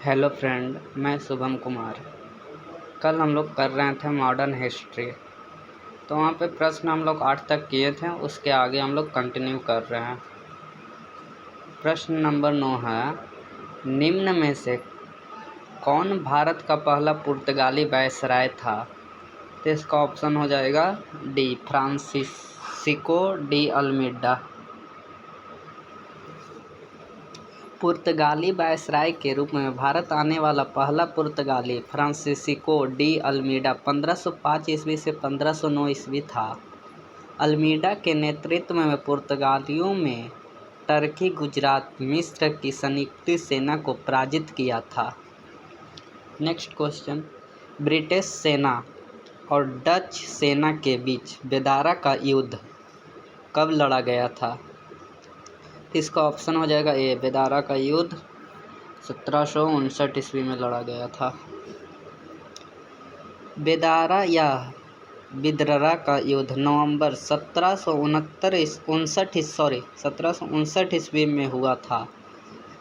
Hello friend, मैं शुभम कुमार। कल हम लोग कर रहे थे मॉडर्न हिस्ट्री। तो वहाँ पे प्रश्न हम लोग 8 तक किए थे, उसके आगे हम लोग कंटिन्यू कर रहे हैं। प्रश्न नंबर 9 है, निम्न में से कौन भारत का पहला पुर्तगाली वायसराय था? तो इसका ऑप्शन हो जाएगा डी, फ्रांसिस्को डी अल्मीडा। पुर्तगाली वायसराय के रूप में भारत आने वाला पहला पुर्तगाली फ्रांसिस्को डी अल्मीडा 1505 ईस्वी से 1509 ईस्वी था। अल्मीडा के नेतृत्व में पुर्तगालियों में टर्की, गुजरात, मिस्र की संयुक्त सेना को पराजित किया था। नेक्स्ट क्वेश्चन, ब्रिटिश सेना और डच सेना के बीच बेदारा का युद्ध कब लड़ा गया था? इसका ऑप्शन हो जाएगा ए, बेदारा का युद्ध 1759 ईस्वी में लड़ा गया था। बेदारा या बिदररा का युद्ध नवंबर 1759 ईस्वी में हुआ था।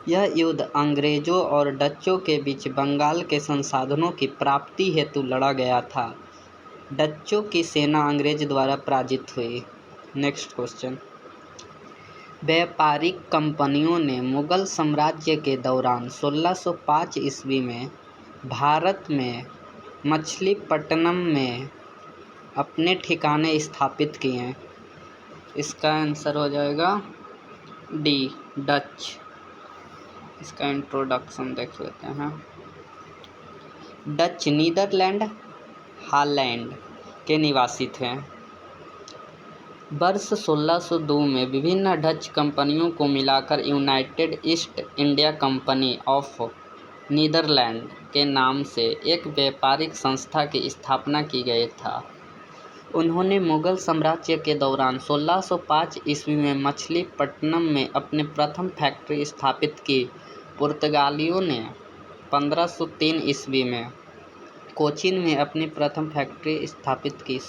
यह युद्ध अंग्रेजों और डच्चों के बीच बंगाल के संसाधनों की प्राप्ति हेतु लड़ा गया था। डच्चों की सेना अंग्रेज द्वारा पराजित हुई। नेक्स्ट क्वेश्चन, व्यापारिक कंपनियों ने मुगल साम्राज्य के दौरान 1605 ईस्वी में भारत में मछलीपट्टनम में अपने ठिकाने स्थापित किए। इसका आंसर हो जाएगा डी, डच। इसका इंट्रोडक्शन देख लेते हैं। डच नीदरलैंड, हॉलैंड के निवासी थे। वर्ष 1602 में विभिन्न डच कंपनियों को मिलाकर United East India Company of Netherland के नाम से एक व्यापारिक संस्था की स्थापना की गई था। उन्होंने मुगल साम्राज्य के दौरान 1605 ईस्वी में मछलीपट्टनम में अपनी प्रथम फैक्ट्री स्थापित की। पुर्तगालियों ने 1503 ईस्वी में कोचीन में अपनी प्रथम फैक्ट्री स्थापित की।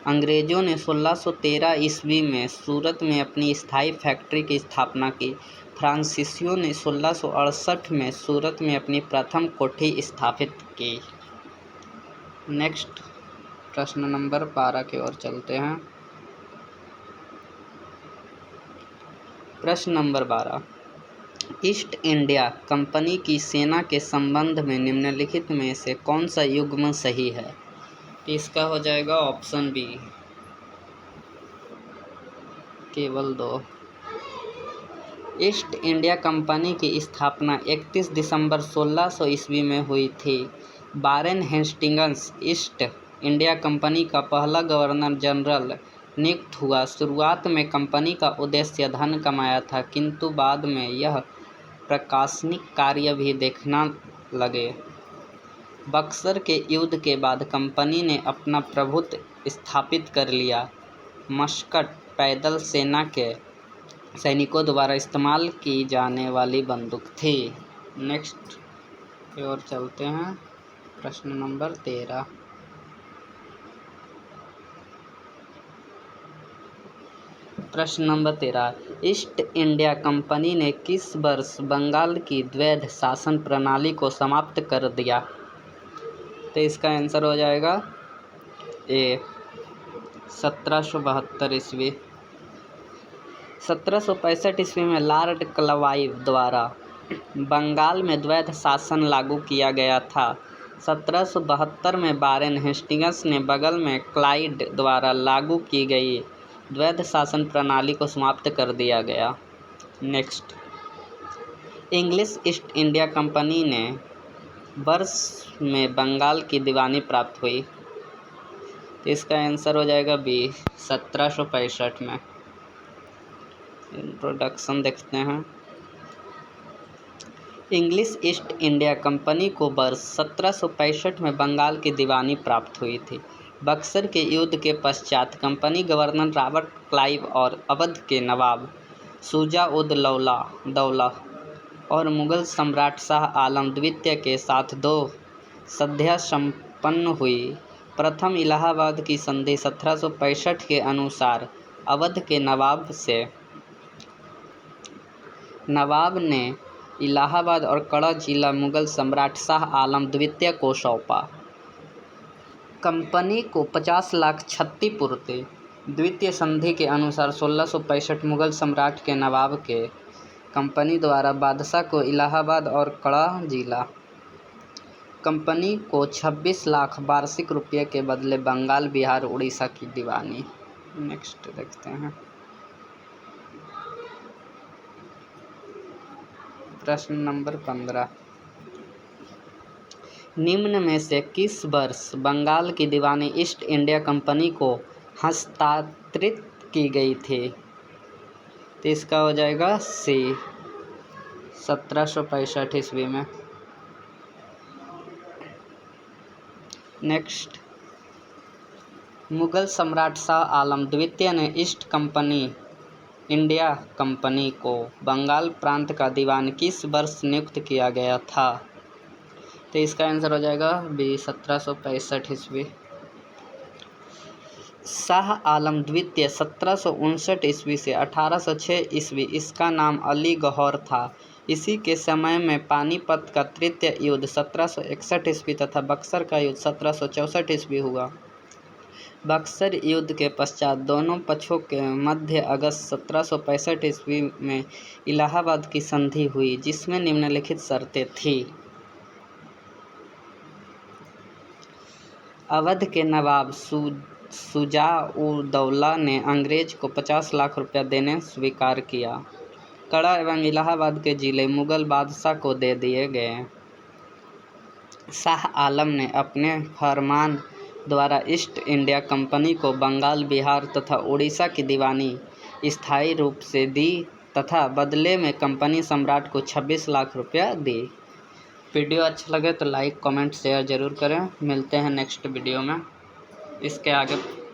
अंग्रेजों ने 1613 ईस्वी में सूरत में अपनी स्थायी फैक्ट्री की स्थापना की। फ्रांसीसियों ने 1668 में सूरत में अपनी प्रथम कोठी स्थापित की। नेक्स्ट प्रश्न नंबर 12 की ओर चलते हैं। प्रश्न नंबर 12, ईस्ट इंडिया कंपनी की सेना के संबंध में निम्नलिखित में से कौन सा युग्म सही है? इसका हो जाएगा ऑप्शन बी, केवल 2। ईस्ट इंडिया कंपनी की स्थापना 31 दिसंबर 1600 ईस्वी में हुई थी। Warren Hastings east India company का पहला गवर्नर जनरल नियुक्त हुआ। शुरुआत में कंपनी का उद्देश्य धन कमाया था, किंतु बाद में यह प्रशासनिक कार्य भी देखना लगे। बक्सर के युद्ध के बाद कंपनी ने अपना प्रभुत्व स्थापित कर लिया। मस्कट पैदल सेना के सैनिकों द्वारा इस्तेमाल की जाने वाली बंदूक थी। नेक्स्ट की ओर चलते हैं। प्रश्न नंबर 13, प्रश्न नंबर 13, ईस्ट इंडिया कंपनी ने किस वर्ष बंगाल की द्वैध शासन प्रणाली को समाप्त कर दिया? तो इसका आंसर हो जाएगा ए, 1772 ईस्वी। 1765 ईस्वी में लॉर्ड क्लाइव द्वारा बंगाल में द्वैध शासन लागू किया गया था। 1772 में वारेन हेस्टिंग्स ने बगल में क्लाइव द्वारा लागू की गई द्वैध शासन प्रणाली को समाप्त कर दिया गया। Next, English east India company ने वर्ष में बंगाल की दीवानी प्राप्त हुई। तो इसका आंसर हो जाएगा बी, 1765 में। इंट्रोडक्शन देखते हैं। इंग्लिश ईस्ट इंडिया कंपनी को वर्ष 1765 में बंगाल की दीवानी प्राप्त हुई थी। बक्सर के युद्ध के पश्चात कंपनी गवर्नर रॉबर्ट क्लाइव और अवध के नवाब शुजा-उद-दौला और मुगल सम्राट शाह आलम द्वितीय के साथ 2 संधियां संपन्न हुई। प्रथम इलाहाबाद की संधि 1765 के अनुसार अवध के नवाब ने इलाहाबाद और कड़ा जिला मुगल सम्राट शाह आलम द्वितीय को सौंपा। कंपनी को 50 लाख क्षतिपूर्ति। द्वितीय संधि के अनुसार 1665 मुगल सम्राट के नवाब के कंपनी द्वारा बादशाह को इलाहाबाद और कड़ा जिला कंपनी को 26 लाख वार्षिक रुपये के बदले बंगाल, बिहार, उड़ीसा की दीवानी। नेक्स्ट देखते हैं। प्रश्न नंबर 15, निम्न में से किस वर्ष बंगाल की दीवानी ईस्ट इंडिया कंपनी को हस्तांतरित की गई थी? तो इसका हो जाएगा सी 1765 ईस्वी में। नेक्स्ट, मुगल सम्राट शाह आलम द्वितीय ने ईस्ट इंडिया कंपनी को बंगाल प्रांत का दीवान किस वर्ष नियुक्त किया गया था? तो इसका आंसर हो जाएगा बी 1765 ईस्वी। शाह आलम द्वितीय 1759 ईस्वी से 1806 ईस्वी इसका नाम अली गौहर था। इसी के समय में पानीपत का तृतीय युद्ध 1761 ईस्वी तथा बक्सर का युद्ध 1764 ईस्वी हुआ। बक्सर युद्ध के पश्चात दोनों पक्षों के मध्य अगस्त 1765 ईस्वी में इलाहाबाद की संधि हुई, जिसमें निम्नलिखित शर्तें थीं। अवध के नवाब शुजा-उद-दौला ने अंग्रेज को 50 लाख रुपया देने स्वीकार किया। कड़ा एवं इलाहाबाद के जिले मुगल बादशाह को दे दिए गए। शाह आलम ने अपने फरमान द्वारा ईस्ट इंडिया कंपनी को बंगाल, बिहार तथा उड़ीसा की दीवानी स्थायी रूप से दी तथा बदले में कंपनी सम्राट को 26 लाख रुपया दी। वीडियो अच्छा लगे तो लाइक, कमेंट, शेयर ज़रूर करें। मिलते हैं नेक्स्ट वीडियो में। इसके आगे